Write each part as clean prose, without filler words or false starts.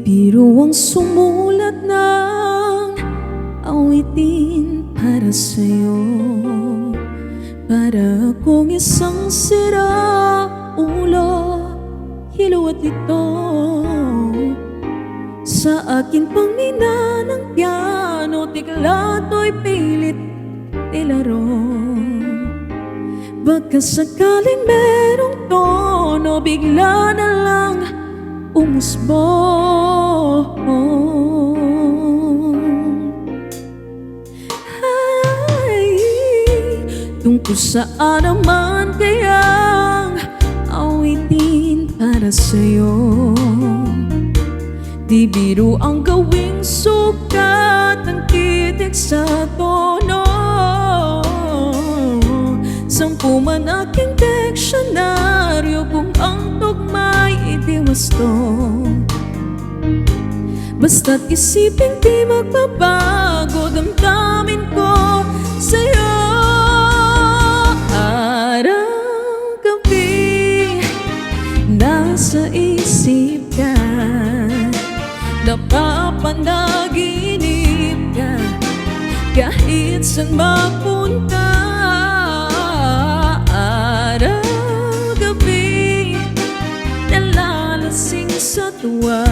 biro ang sumulat ng awitin para sa'yo. Para akong isang sira ulo, hilo at ito sa akin pang mina ng piano, tiklato'y pilit ilaro. Baka sakaling merong tono, bigla na lang umusbong. Ay, tungkol saan naman kayang awitin para sa'yo? Di biro ang gawing sukat ng titik sa tono. Sampu man aking diksyonaryo, kung ang tugma'y itiwasto. Basta't isipin di magbabago damdamin ko sa'yo. Araw-gabi nasa isip ka, napapanaginip ka, kahit saan mapunta. Araw-gabi nalalasing sa tuwa,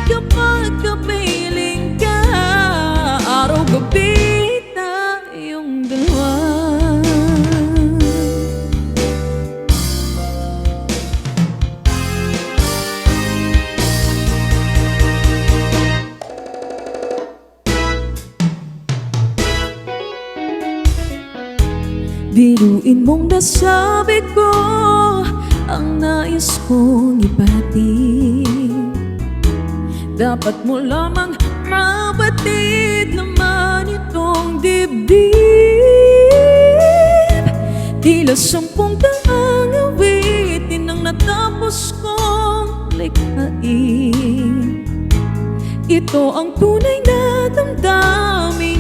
kapag kapiling ka. Araw-gabi tayong dalawa. Biruin mong nasabi ko ang nais kong ipating. Dapat mo lamang mabatid naman itong dibdib. Tila 10 taang awitin ang natapos kong likhain. Ito ang tunay na damdamin